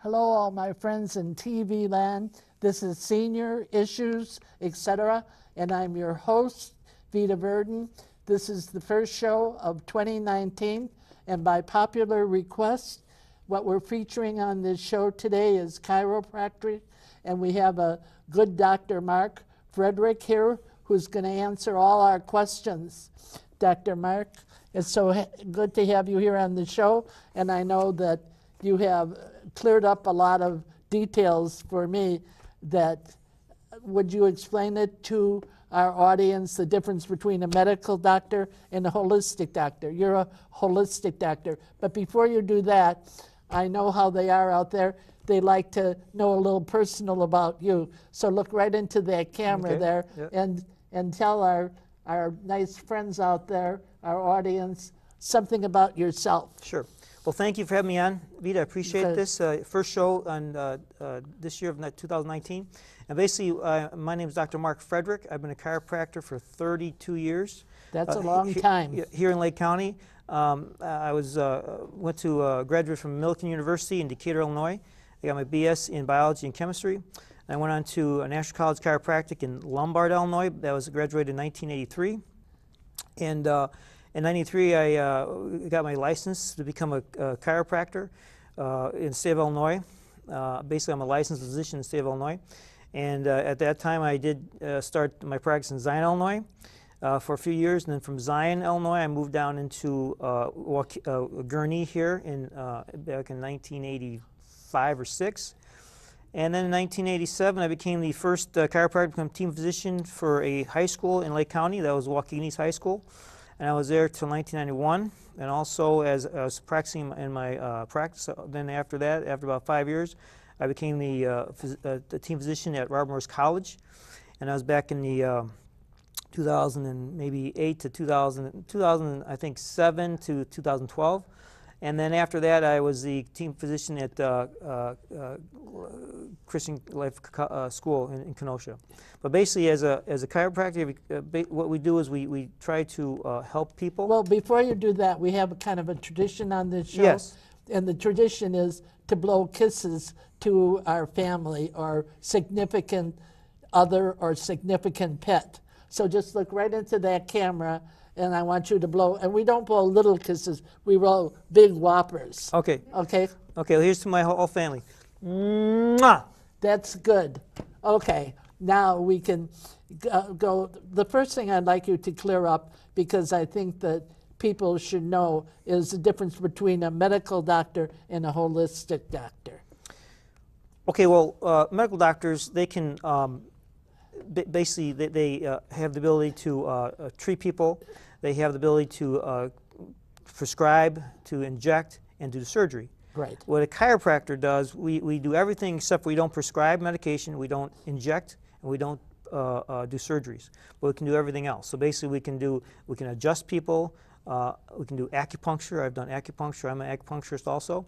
Hello, all my friends in TV land. This is Senior Issues, etc., and I'm your host, Vita Verdon. This is the first show of 2019, and by popular request, what we're featuring on this show today is chiropractic, and we have a good Dr. Mark Fredrick here who's going to answer all our questions. Dr. Mark, it's so good to have you here on the show, and I know that you have cleared up a lot of details for me. Would you explain it to our audience, the difference between a medical doctor and a holistic doctor? You're a holistic doctor, but before you do that, I know how they are out there. They like to know a little personal about you. So look right into that camera there. Yep. and tell our nice friends out there, our audience, something about yourself. Sure. Well, thank you for having me on, Vita. I appreciate this. First show on this year of 2019. And basically, my name is Dr. Mark Fredrick. I've been a chiropractor for 32 years. That's a long time. Here in Lake County. I went to graduate from Millikan University in Decatur, Illinois. I got my BS in biology and chemistry. And I went on to a National College of Chiropractic in Lombard, Illinois. That was graduated in 1983. And in 93, I got my license to become a chiropractor in the state of Illinois. Basically, I'm a licensed physician in the state of Illinois. And at that time, I did start my practice in Zion, Illinois for a few years. And then from Zion, Illinois, I moved down into Gurnee here back in 1985 or 6. And then in 1987, I became the first chiropractor to become team physician for a high school in Lake County. That was Waukenes High School. And I was there till 1991, and also as I was practicing in my practice. Then after that, after about 5 years, I became the team physician at Robert Morris College, and I was back in the 2008 to 2000, I think 7 to 2012. And then after that, I was the team physician at Christian Life School in Kenosha. But basically, as a chiropractor, what we do is we try to help people. Well, before you do that, we have a kind of a tradition on this show. Yes. And the tradition is to blow kisses to our family or significant other or significant pet. So just look right into that camera, and I want you to blow. And we don't blow little kisses. We blow big whoppers. Okay. Okay? Okay, well, here's to my whole family. Mwah! That's good. Okay, now we can go. The first thing I'd like you to clear up, because I think that people should know, is the difference between a medical doctor and a holistic doctor. Okay, well, medical doctors, they can basically they have the ability to treat people. They have the ability to prescribe, to inject, and do surgery. Right. What a chiropractor does, we do everything except we don't prescribe medication, we don't inject, and we don't do surgeries. But we can do everything else. So basically we can adjust people, we can do acupuncture. I've done acupuncture. I'm an acupuncturist also.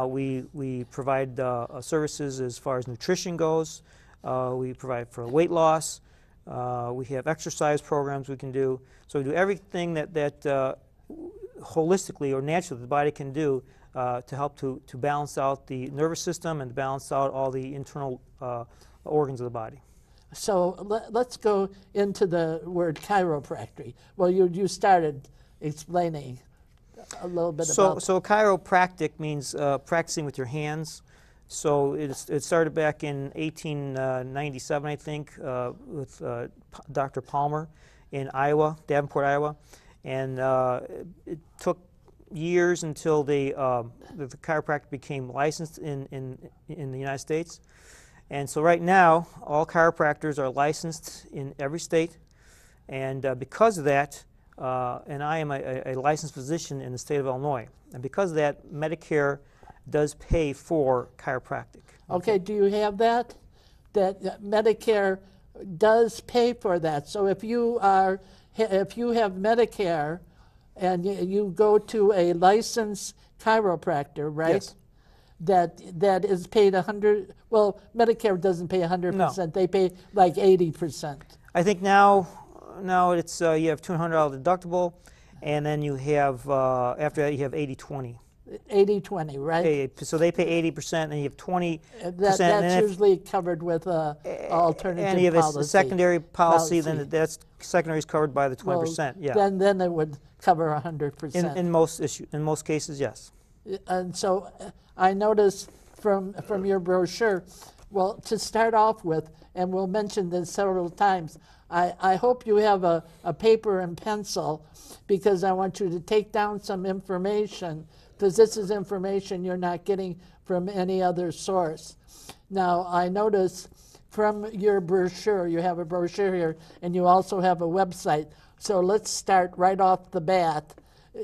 We provide services as far as nutrition goes. We provide for weight loss. We have exercise programs we can do. So we do everything that holistically or naturally the body can do to help to balance out the nervous system and to balance out all the internal organs of the body. So let's go into the word chiropractic. Well, you started explaining a little bit about. So chiropractic means practicing with your hands. So it started back in 1897, I think, with Dr. Palmer in Iowa, Davenport, Iowa, and it took years until the chiropractic became licensed in the United States. And so right now, all chiropractors are licensed in every state, and because of that, and I am a licensed physician in the state of Illinois, and because of that, Medicare does pay for chiropractic. Okay, do you have that? That Medicare does pay for that. So if you have Medicare and you go to a licensed chiropractor, right? Yes. That is paid 100. Well, Medicare doesn't pay 100%. No. They pay like 80%. I think now it's you have $200 deductible, and then you have after that you have 80/20. 80/20, right? So they pay 80%, and you have 20%. That's usually covered with alternative and you have a policy. secondary policy, then that's secondary is covered by the 20%. Well, Yeah. then it would cover 100%. In most cases, yes. And so I noticed from your brochure, well, to start off with, and we'll mention this several times, I hope you have a paper and pencil, because I want you to take down some information, because this is information you're not getting from any other source. Now, I notice from your brochure, you have a brochure here, and you also have a website. So let's start right off the bat,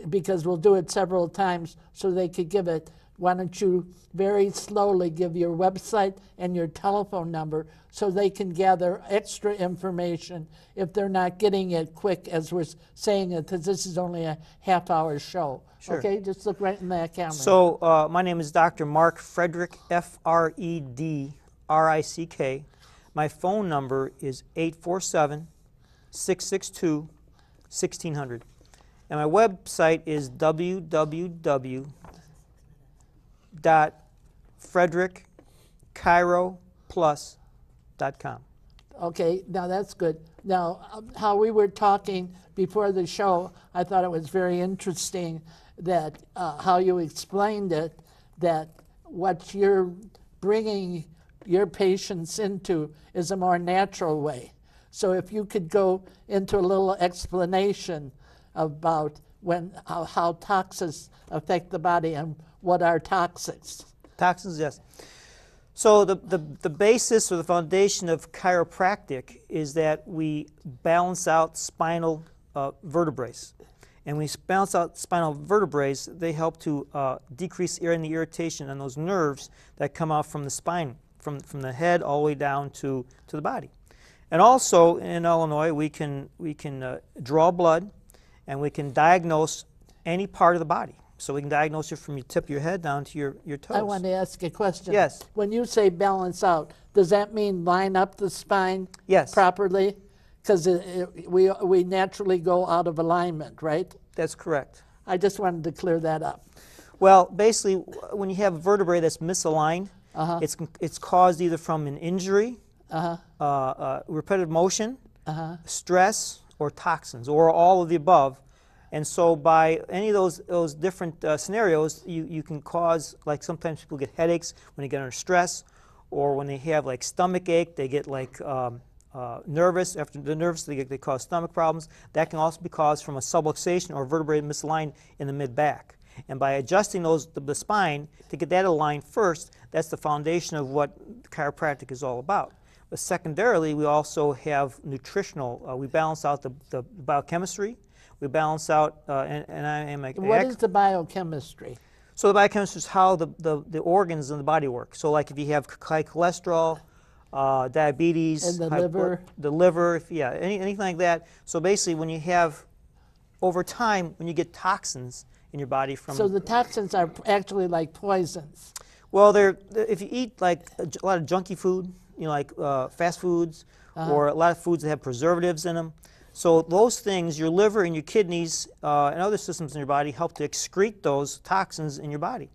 because we'll do it several times so they could give it. Why don't you very slowly give your website and your telephone number so they can gather extra information if they're not getting it quick as we're saying it, because this is only a half-hour show. Sure. Okay, just look right in that camera. So my name is Dr. Mark Fredrick, Fredrick. My phone number is 847-662-1600. And my website is www.fredrickchiroplus.com. Okay, now that's good. Now, how we were talking before the show, I thought it was very interesting that how you explained it, that what you're bringing your patients into is a more natural way. So if you could go into a little explanation about how toxins affect the body and what are toxins. Toxins, yes. So the basis or the foundation of chiropractic is that we balance out spinal vertebrae. And when we balance out spinal vertebrae, they help to decrease the irritation on those nerves that come out from the spine, from the head all the way down to the body. And also in Illinois, we can draw blood, and we can diagnose any part of the body. So we can diagnose it from your tip of your head down to your toes. I want to ask a question. Yes. When you say balance out, does that mean line up the spine Yes. properly? Because we naturally go out of alignment, right? That's correct. I just wanted to clear that up. Well, basically, when you have a vertebrae that's misaligned, it's caused either from an injury, repetitive motion, stress, or toxins, or all of the above. And so by any of those different scenarios, you can cause, like sometimes people get headaches when they get under stress, or when they have like stomach ache, they get like nervous. After they're nervous, they cause stomach problems. That can also be caused from a subluxation or vertebrae misaligned in the mid-back. And by adjusting the spine to get that aligned first, that's the foundation of what chiropractic is all about. But secondarily, we also have nutritional. We balance out the biochemistry. We balance out, and I am a... What is the biochemistry? So the biochemistry is how the organs in the body work. So like if you have high cholesterol, diabetes, and the liver, anything like that. So basically, when you have, over time, when you get toxins in your body from... So the toxins are actually like poisons. Well, if you eat like a lot of junky food, like fast foods, or a lot of foods that have preservatives in them. So those things, your liver and your kidneys and other systems in your body help to excrete those toxins in your body.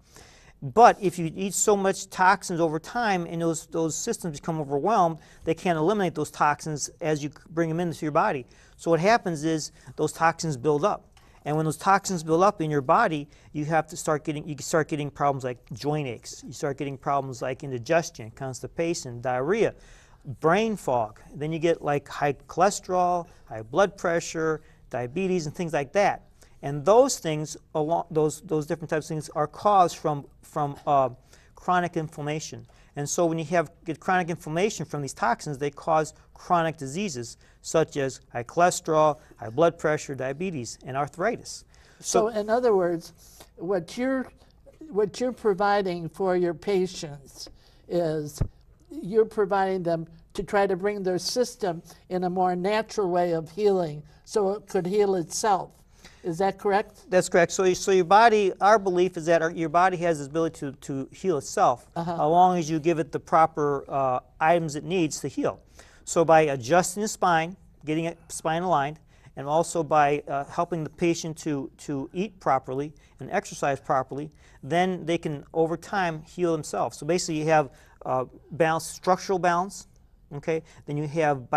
But if you eat so much toxins over time and those systems become overwhelmed, they can't eliminate those toxins as you bring them into your body. So what happens is those toxins build up. And when those toxins build up in your body, you start getting problems like joint aches. You start getting problems like indigestion, constipation, diarrhea, brain fog. Then you get like high cholesterol, high blood pressure, diabetes, and things like that. And those things, those different types of things, are caused from chronic inflammation. And so when you get chronic inflammation from these toxins, they cause chronic diseases such as high cholesterol, high blood pressure, diabetes, and arthritis. So in other words, what you're providing for your patients is you're providing them to try to bring their system in a more natural way of healing so it could heal itself. Is that correct? That's correct. So your body, our belief is that your body has this ability to heal itself as long as you give it the proper items it needs to heal. So by adjusting the spine, getting it spine aligned, and also by helping the patient to eat properly and exercise properly, then they can over time heal themselves. So basically you have balance, structural balance, okay? Then you have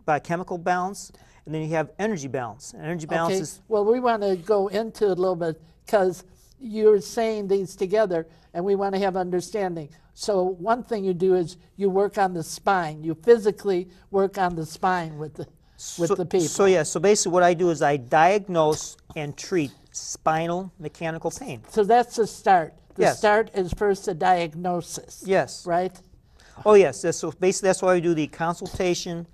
biochemical balance, and then you have energy balance. And energy balance Okay. is... Well, we want to go into it a little bit because you're saying these together, and we want to have understanding. So one thing you do is you work on the spine. You physically work on the spine with the people. So yeah, so basically what I do is I diagnose and treat spinal mechanical pain. So that's the start. The Yes. start is first a diagnosis. Yes. Right? Oh yes, so basically that's why we do the consultation,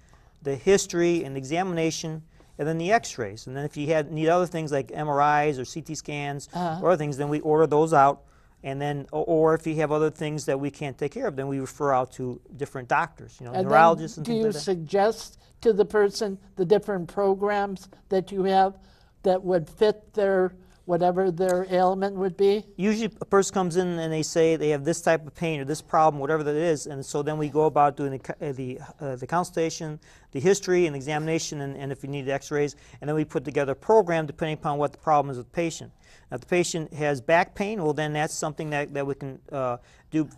the history and examination, and then the x-rays. And then if you need other things like MRIs or CT scans or other things, then we order those out. And then, or if you have other things that we can't take care of, then we refer out to different doctors, And neurologists then and things like do that. you suggest to the person the different programs that you have that would fit their, whatever their ailment would be? Usually a person comes in and they say they have this type of pain or this problem, whatever that is, and so then we go about doing the consultation, the history and examination, and if you need x-rays, and then we put together a program depending upon what the problem is with the patient. Now, if the patient has back pain, well then that's something that we can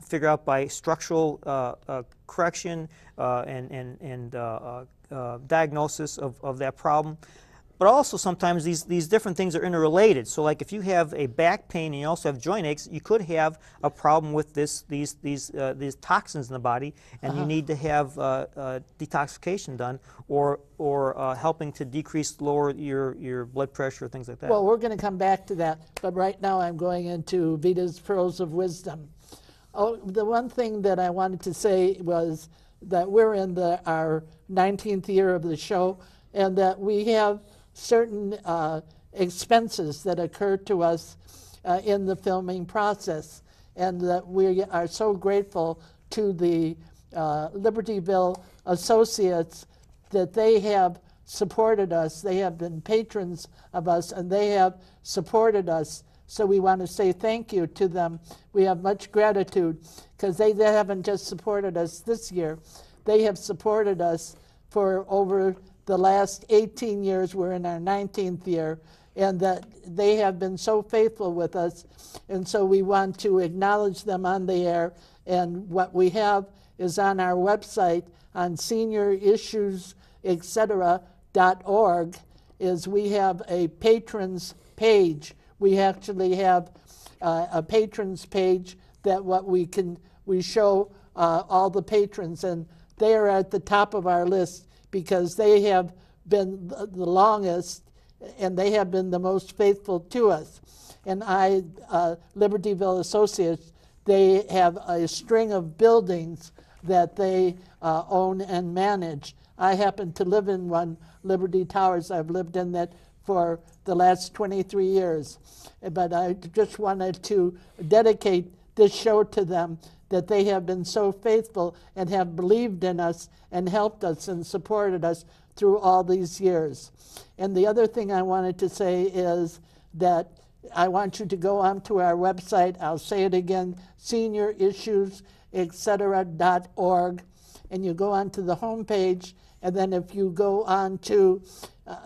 figure out by structural correction and diagnosis of that problem. But also sometimes these different things are interrelated. So like if you have a back pain and you also have joint aches, you could have a problem with these toxins in the body, and you need to have detoxification done, or helping to lower your blood pressure, things like that. Well, we're going to come back to that, but right now I'm going into Vita's Pearls of Wisdom. Oh, the one thing that I wanted to say was that we're in our 19th year of the show, and that we have certain expenses that occur to us in the filming process, and that we are so grateful to the Libertyville Associates that they have supported us. They have been patrons of us, and they have supported us. So we want to say thank you to them. We have much gratitude because they haven't just supported us this year. They have supported us for over the last 18 years. We're in our 19th year, and that they have been so faithful with us, and so we want to acknowledge them on the air. And what we have is on our website on seniorissuesetc.org is we have a patrons page. We actually have a patrons page that we show all the patrons, and they are at the top of our list because they have been the longest, and they have been the most faithful to us. And Libertyville Associates, they have a string of buildings that they own and manage. I happen to live in one, Liberty Towers. I've lived in that for the last 23 years. But I just wanted to dedicate this show to them, that they have been so faithful and have believed in us and helped us and supported us through all these years. And the other thing I wanted to say is that I want you to go onto our website. I'll say it again, seniorissuesetc.org, and you go onto the homepage, and then if you go on to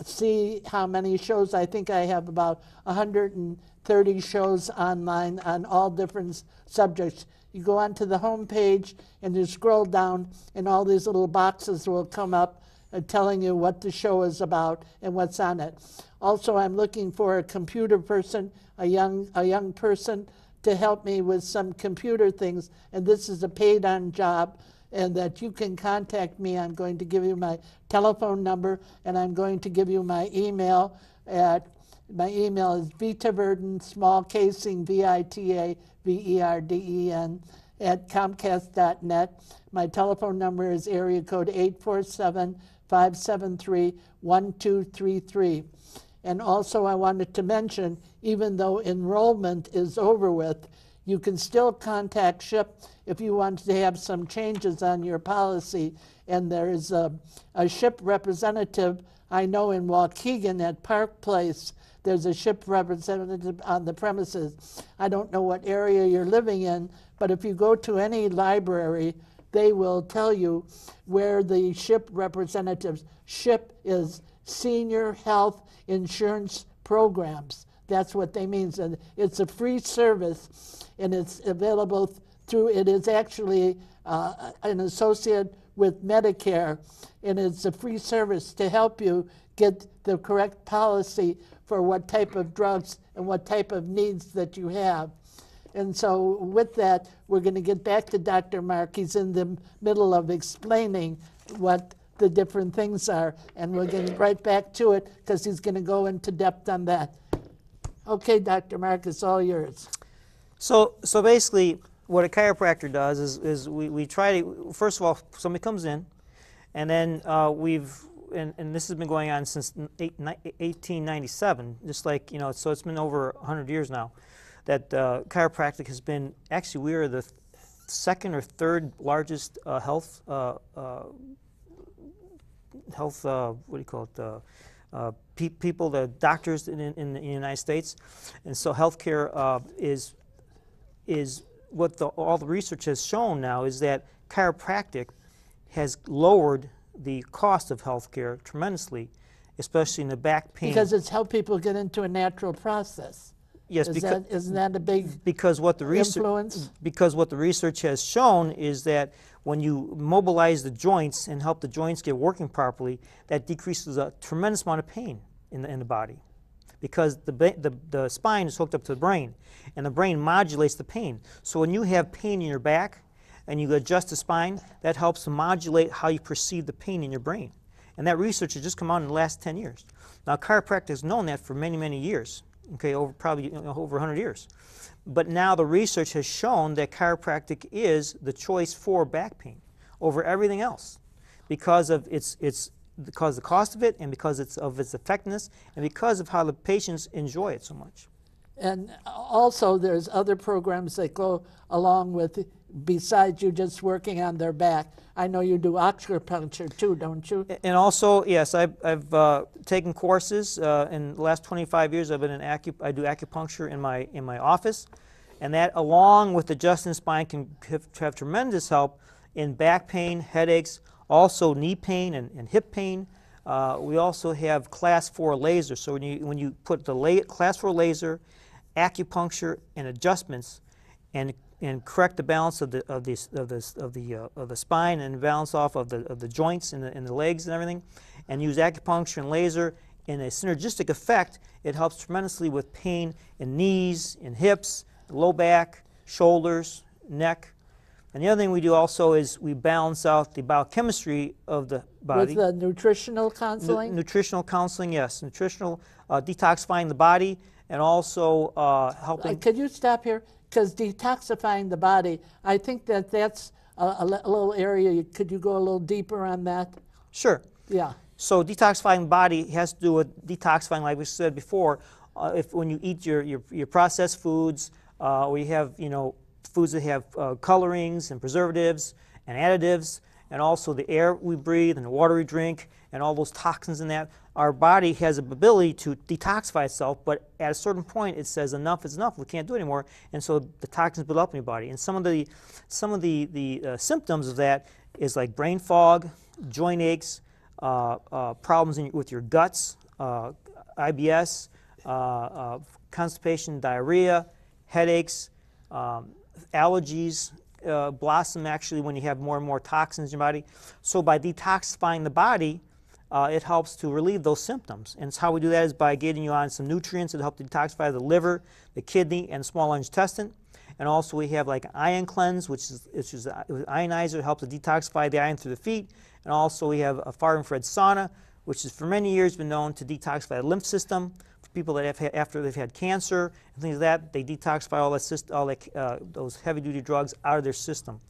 see how many shows, I think I have about 130 shows online on all different subjects. You go onto the home page and you scroll down, and all these little boxes will come up telling you what the show is about and what's on it. Also, I'm looking for a computer person, a young person to help me with some computer things, and this is a paid-on job, and that you can contact me. I'm going to give you my telephone number, and I'm going to give you my email. My email is vitaverden, small casing, VITAVERDEN, at Comcast.net. My telephone number is area code 847-573-1233. And also I wanted to mention, even though enrollment is over with, you can still contact SHIP if you want to have some changes on your policy. And there is a SHIP representative I know in Waukegan at Park Place. There's a SHIP representative on the premises. I don't know what area you're living in, but if you go to any library, they will tell you where the SHIP representatives. SHIP is senior health insurance programs. That's what they mean. And it's a free service, and it's available through, it is actually an associate with Medicare, and it's a free service to help you get the correct policy for what type of drugs and what type of needs that you have. And so with that, we're going to get back to Dr. Mark. He's in the middle of explaining what the different things are, and we're getting right back to it because he's going to go into depth on that. Okay, Dr. Mark, it's all yours. So basically, what a chiropractor does is we try to, first of all, somebody comes in, and then and this has been going on since 1897, just like, so it's been over 100 years now, that chiropractic has been, actually we are the second or third largest health, what do you call it, people, the doctors in the United States. And so healthcare is what all the research has shown now is that chiropractic has lowered the cost of healthcare tremendously, especially in the back pain. Because it's helped people get into a natural process. Yes, isn't that a big influence? Because what the research has shown is that when you mobilize the joints and help the joints get working properly, that decreases a tremendous amount of pain in the body. Because the spine is hooked up to the brain, and the brain modulates the pain. So when you have pain in your back and you adjust the spine, that helps to modulate how you perceive the pain in your brain. And that research has just come out in the last 10 years. Now, chiropractic has known that for many, many years, okay, probably over 100 years. But now the research has shown that chiropractic is the choice for back pain over everything else because of because of the cost of it, and because of its effectiveness, and because of how the patients enjoy it so much. And also there's other programs that go along with it, besides you just working on their back. I know you do acupuncture too, don't you? And also, yes, I've taken courses. In the last 25 years, I've been I do acupuncture in my office, and that, along with adjusting the spine, can have tremendous help in back pain, headaches, also knee pain and hip pain. We also have Class 4 laser. So when you put the Class 4 laser, acupuncture, and adjustments, and correct the balance of the spine and balance off of the joints and the legs and everything, and use acupuncture and laser in a synergistic effect, it helps tremendously with pain in knees, in hips, low back, shoulders, neck. And the other thing we do also is we balance out the biochemistry of the body. With nutritional counseling? Nutritional counseling, yes. Nutritional, detoxifying the body, and also helping. Could you stop here? Because detoxifying the body, I think that's a little area. Could you go a little deeper on that? Sure. Yeah. So detoxifying the body has to do with detoxifying, like we said before, when you eat your processed foods, we have, foods that have colorings and preservatives and additives, and also the air we breathe and the water we drink and all those toxins in that. Our body has the ability to detoxify itself, but at a certain point it says enough is enough, we can't do it anymore, and so the toxins build up in your body. And some of the symptoms of that is like brain fog, joint aches, problems with your guts, IBS, constipation, diarrhea, headaches, allergies blossom actually when you have more and more toxins in your body. So by detoxifying the body, it helps to relieve those symptoms. And how we do that is by getting you on some nutrients that help to detoxify the liver, the kidney, and the small intestine. And also we have like ion cleanse, which is an ionizer that helps to detoxify the iron through the feet. And also we have a far infrared sauna, which has for many years been known to detoxify the lymph system. For people that have had, after they've had cancer and things like that, they detoxify those heavy-duty drugs out of their system.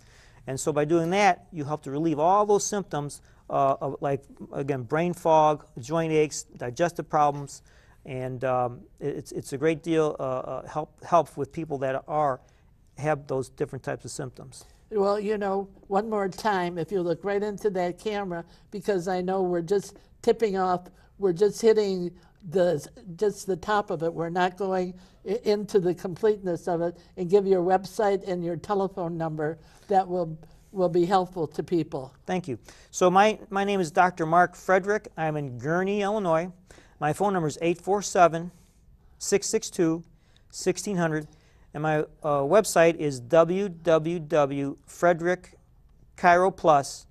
And so by doing that, you help to relieve all those symptoms like, again, brain fog, joint aches, digestive problems, and it's a great deal help with people that have those different types of symptoms. Well, one more time, if you look right into that camera, because I know we're just tipping off, we're just hitting just the top of it. We're not going into the completeness of it, and give your website and your telephone number that will will be helpful to people. Thank you. So my name is Dr. Mark Fredrick. I'm in Gurnee, Illinois. My phone number is 847-662-1600. And my website is www.fredrickchiroplus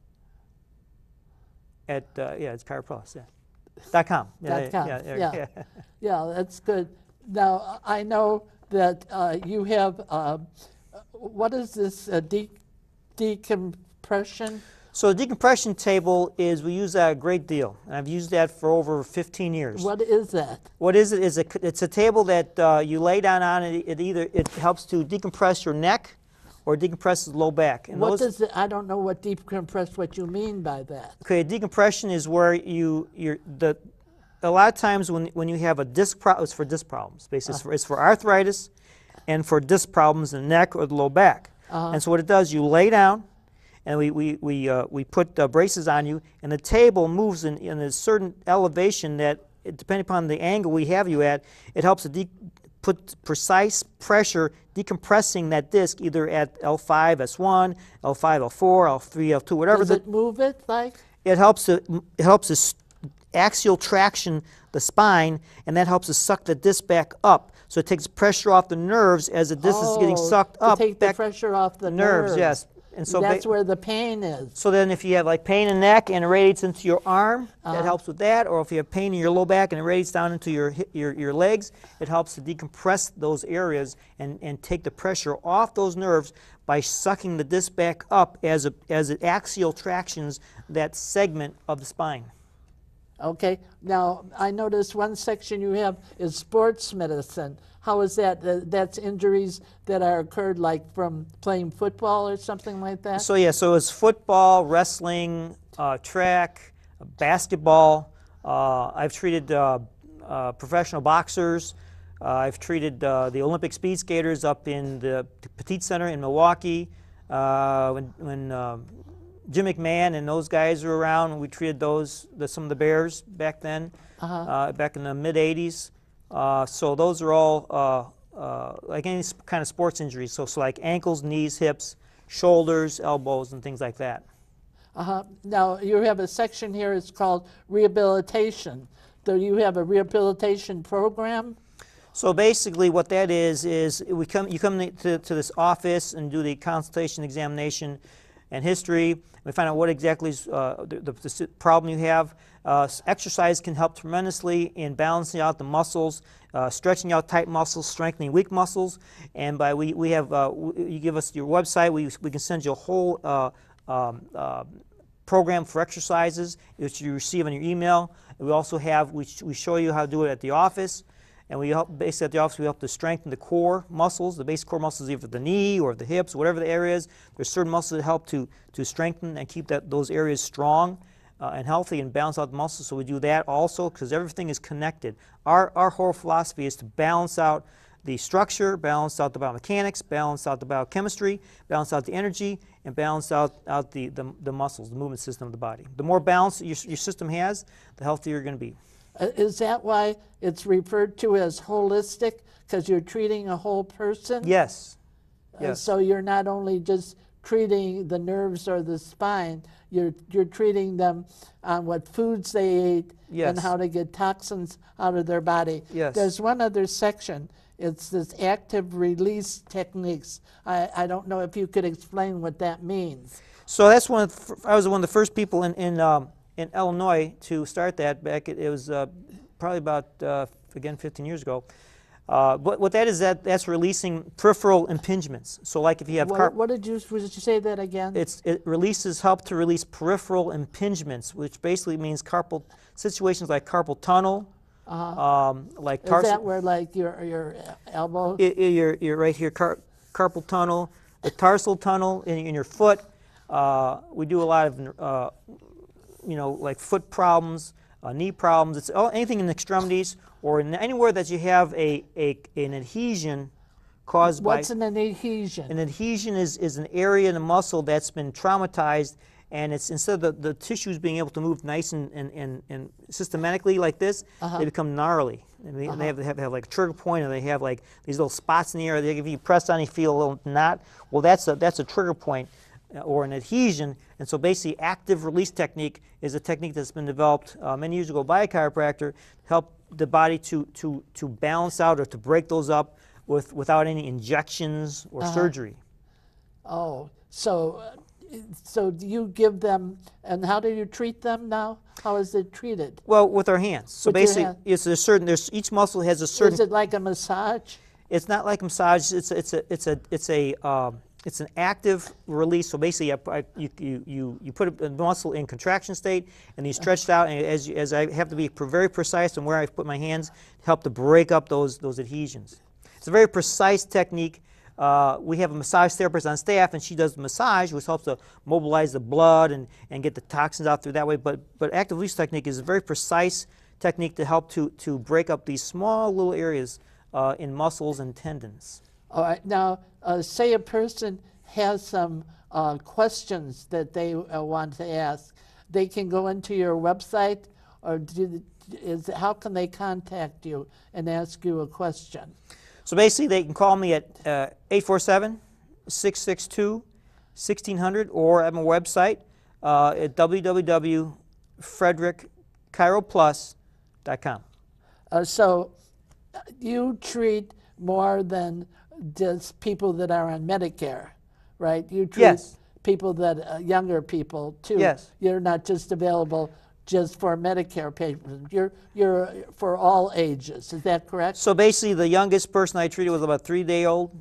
at, it's chiroplus, .com. .com. Yeah, that's good. Now, I know that you have, what is this decompression? So the decompression table is, we use that a great deal, and I've used that for over 15 years. What is that? What is it? It's a table that you lay down on, and it helps to decompress your neck or decompresses the low back. And what does it, I don't know what decompress, what you mean by that. Okay, decompression is where a lot of times when you have a disc problem, it's for disc problems. Basically, it's for arthritis and for disc problems in the neck or the low back. And so what it does, you lay down, and we put braces on you, and the table moves in a certain elevation that, depending upon the angle we have you at, it helps to put precise pressure decompressing that disc either at L5, S1, L5, L4, L3, L2, whatever. Does it move it like? It helps to axial traction the spine, and that helps to suck the disc back up. So it takes pressure off the nerves as the disc is getting sucked up. To take the pressure off the nerves. Yes. And so that's where the pain is. So then if you have like pain in the neck and it radiates into your arm, that helps with that. Or if you have pain in your low back and it radiates down into your legs, it helps to decompress those areas and take the pressure off those nerves by sucking the disc back up as it axial tractions that segment of the spine. Okay. Now, I noticed one section you have is sports medicine. How is that? That's injuries that are occurred like from playing football or something like that? So yeah, so it's football, wrestling, track, basketball. I've treated professional boxers. I've treated the Olympic speed skaters up in the Petite Center in Milwaukee. When Jim McMahon and those guys were around, we treated some of the Bears back then, back in the mid-'80s. So those are all like any kind of sports injuries. So like ankles, knees, hips, shoulders, elbows, and things like that. Now, you have a section here, it's called rehabilitation. Do you have a rehabilitation program? So basically what that is you come to this office and do the consultation examination and history. We find out what exactly is the problem you have. Exercise can help tremendously in balancing out the muscles, stretching out tight muscles, strengthening weak muscles. And by you give us your website, we can send you a whole program for exercises which you receive on your email. And we also we show you how to do it at the office. And basically at the office, we help to strengthen the core muscles, the basic core muscles, either the knee or the hips, whatever the area is. There's certain muscles that help to strengthen and keep those areas strong and healthy and balance out the muscles. So we do that also because everything is connected. Our whole philosophy is to balance out the structure, balance out the biomechanics, balance out the biochemistry, balance out the energy, and balance out the muscles, the movement system of the body. The more balance your system has, the healthier you're going to be. Is that why it's referred to as holistic? Because you're treating a whole person? Yes. Yes. So you're not only just treating the nerves or the spine, you're treating them on what foods they ate and how to get toxins out of their body. Yes. There's one other section. It's this active release techniques. I don't know if you could explain what that means. So that's I was one of the first people in Illinois to start that back. It was probably about, again, 15 years ago. What that is, that's releasing peripheral impingements. So like if you have... What did you say that again? It help to release peripheral impingements, which basically means situations like carpal tunnel, like tarsal... Is that where like your elbow... You're right here, carpal tunnel, the tarsal tunnel in your foot. We do a lot of... like foot problems, knee problems. It's anything in the extremities or anywhere that you have an adhesion caused by... What's an adhesion? An adhesion is an area in the muscle that's been traumatized, and it's instead of the tissues being able to move nice and systematically like this, they become gnarly. And they have like a trigger point, and they have like these little spots in the area. If you press on, you feel a little knot. Well, that's a trigger point. or an adhesion. And so basically active release technique is a technique that's been developed many years ago by a chiropractor to help the body to balance out or to break those up without any injections or surgery. Oh, so do you give them, and how do you treat them now? How is it treated? Well, with our hands. So With your basically, hand. it's a certain. Each muscle has a certain. Is it like a massage? It's not like massage. It's an active release. So basically, you put a muscle in contraction state, and you stretch it out. And as I have to be very precise on where I put my hands to help to break up those adhesions. It's a very precise technique. We have a massage therapist on staff, and she does the massage, which helps to mobilize the blood and get the toxins out through that way. But active release technique is a very precise technique to help to break up these small little areas in muscles and tendons. All right. Now, say a person has some questions that they want to ask. They can go into your website, or how can they contact you and ask you a question? So basically, they can call me at 847-662-1600 or at my website at www.fredrickchiroplus.com. So you treat more than just people that are on Medicare, right? You treat Yes. people that younger people too. Yes. You're not just available just for Medicare patients. You're for all ages. Is that correct? So basically, the youngest person I treated was about 3-day-old.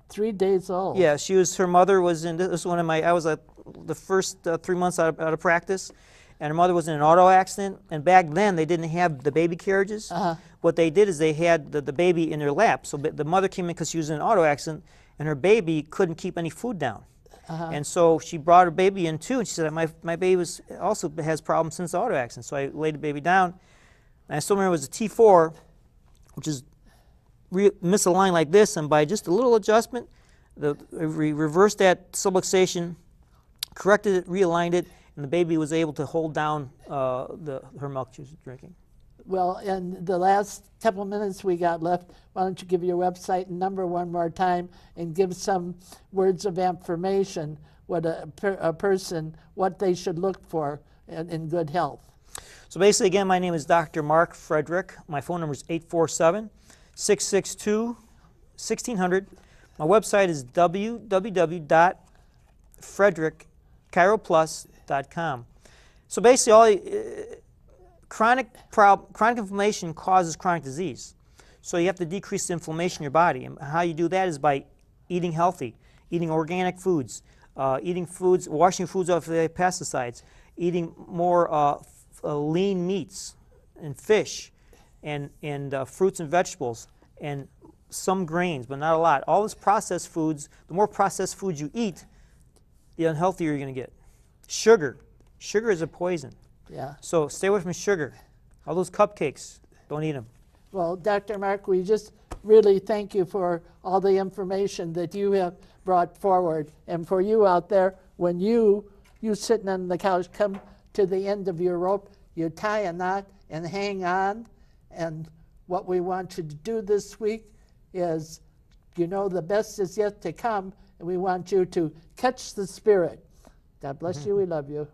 3 days old. Yeah, her mother was in, this was one of I was the first 3 months out of practice, and her mother was in an auto accident, and back then they didn't have the baby carriages. What they did is they had the baby in their lap. So the mother came in because she was in an auto accident, and her baby couldn't keep any food down. And so she brought her baby in too, and she said, my baby also has problems since the auto accident. So I laid the baby down, and I still remember it was a T4, which is misaligned like this, and by just a little adjustment, we reversed that subluxation, corrected it, realigned it, and the baby was able to hold down her milk she was drinking. Well, in the last couple of minutes we got left, why don't you give your website and number one more time and give some words of affirmation, what a person, what they should look for in good health. So basically, again, my name is Dr. Mark Fredrick. My phone number is 847-662-1600. My website is www.fredrickchiroplus.com. So basically, chronic inflammation causes chronic disease. So you have to decrease the inflammation in your body. And how you do that is by eating healthy, eating organic foods, washing foods off the pesticides, eating more lean meats and fish and fruits and vegetables and some grains, but not a lot. All these processed foods, the more processed foods you eat, the unhealthier you're going to get. Sugar is a poison. Yeah. So stay away from sugar. All those cupcakes, don't eat them. Well, Dr. Mark, we just really thank you for all the information that you have brought forward. And for you out there, when you sitting on the couch, come to the end of your rope, you tie a knot and hang on. And what we want you to do this week is, the best is yet to come, and we want you to catch the spirit. God bless you. We love you.